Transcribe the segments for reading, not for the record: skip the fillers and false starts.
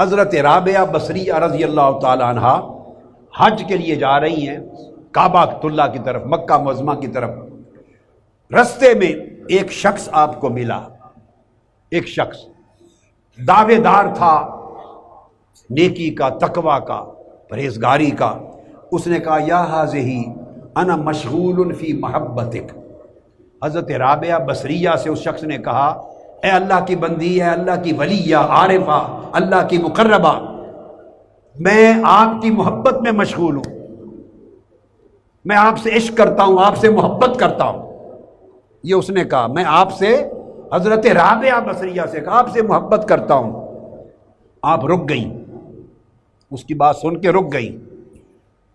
حضرت رابعہ بصریہ رضی اللہ تعالی عنہا حج کے لیے جا رہی ہیں کعبہ اللہ کی طرف، مکہ معظمہ کی طرف۔ رستے میں ایک شخص آپ کو ملا، ایک شخص دعوے دار تھا نیکی کا، تقوی کا، پرہیزگاری کا۔ اس نے کہا یا حاذی انا مشغول فی محبتک۔ حضرت رابعہ بصریہ سے اس شخص نے کہا اے اللہ کی بندی، اے اللہ کی ولیہ، عارفہ، اللہ کی مقربہ، میں آپ کی محبت میں مشغول ہوں، میں آپ سے عشق کرتا ہوں، آپ سے محبت کرتا ہوں۔ یہ اس نے کہا، میں آپ سے، حضرت رابعہ بصریہ سے کہا، آپ سے محبت کرتا ہوں۔ آپ رک گئیں، اس کی بات سن کے رک گئیں۔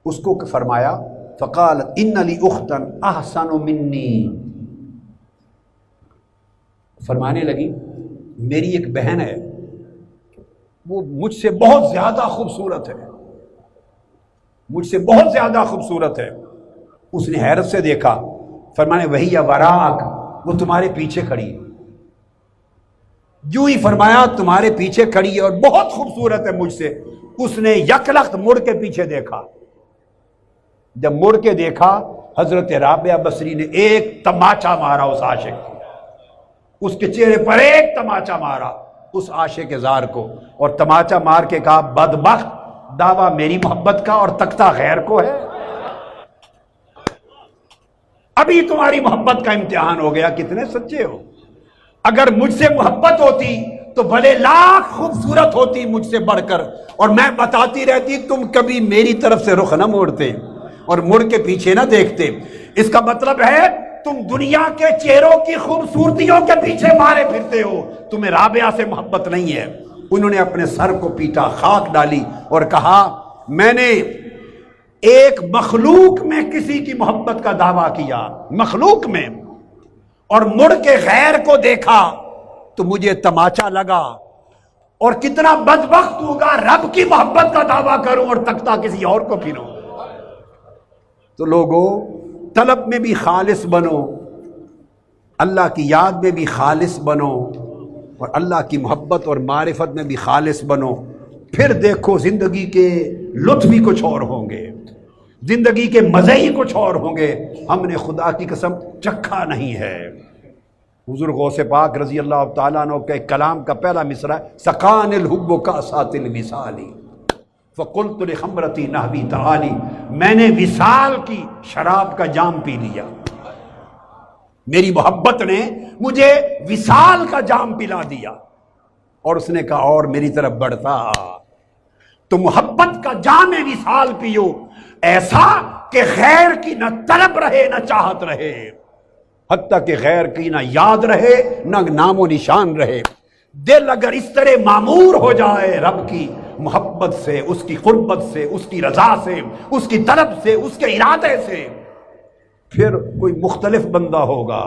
اس کو فرمایا فقالت ان لی اختا احسن منی، فرمانے لگی میری ایک بہن ہے، وہ مجھ سے بہت زیادہ خوبصورت ہے، مجھ سے بہت زیادہ خوبصورت ہے۔ اس نے حیرت سے دیکھا، فرمانے وہی وراک، وہ تمہارے پیچھے کھڑی ہے۔ جو ہی فرمایا تمہارے پیچھے کھڑی ہے اور بہت خوبصورت ہے مجھ سے، اس نے یکلخت مڑ کے پیچھے دیکھا۔ جب مڑ کے دیکھا، حضرت رابعہ بصری نے ایک تماچا مارا اس عاشق کو، اس کے چہرے پر ایک تماچا مارا اس عاشق زار کو، اور تماچا مار کے کہا بدبخت، دعویٰ میری محبت کا اور تختہ غیر کو ہے۔ ابھی تمہاری محبت کا امتحان ہو گیا، کتنے سچے ہو۔ اگر مجھ سے محبت ہوتی تو بھلے لاکھ خوبصورت ہوتی مجھ سے بڑھ کر، اور میں بتاتی رہتی تم کبھی میری طرف سے رخ نہ موڑتے اور مڑ کے پیچھے نہ دیکھتے۔ اس کا مطلب ہے تم دنیا کے چہروں کی خوبصورتیوں کے پیچھے مارے پھرتے ہو، تمہیں رابعہ سے محبت نہیں ہے۔ انہوں نے اپنے سر کو پیٹا، خاک ڈالی اور کہا میں نے ایک مخلوق میں کسی کی محبت کا دعویٰ کیا، مخلوق میں، اور مڑ کے غیر کو دیکھا تو مجھے تماچا لگا، اور کتنا بدبخت ہوگا رب کی محبت کا دعویٰ کروں اور تختہ کسی اور کو پھروں۔ تو لوگوں، طلب میں بھی خالص بنو، اللہ کی یاد میں بھی خالص بنو، اور اللہ کی محبت اور معرفت میں بھی خالص بنو، پھر دیکھو زندگی کے لطف بھی کچھ اور ہوں گے، زندگی کے مزے ہی کچھ اور ہوں گے۔ ہم نے خدا کی قسم چکھا نہیں ہے۔ حضور غوث پاک رضی اللہ تعالیٰ عنہ کے کلام کا پہلا مصرع ہے سقان الحب کاسات الوصال فقلت لخمرتی نحوی تعالی، میں نے وصال کی شراب کا جام پی لیا، میری محبت نے مجھے وصال کا جام پلا دیا۔ اور اس نے کہا اور میری طرف بڑھتا، تو محبت کا جام وصال پیو، ایسا کہ غیر کی نہ طلب رہے نہ چاہت رہے، حتیٰ کہ غیر کی نہ یاد رہے نہ نام و نشان رہے۔ دل اگر اس طرح معمور ہو جائے رب کی محبت سے، اس کی قربت سے، اس کی رضا سے، اس کی طلب سے، اس کے ارادے سے، پھر کوئی مختلف بندہ ہوگا۔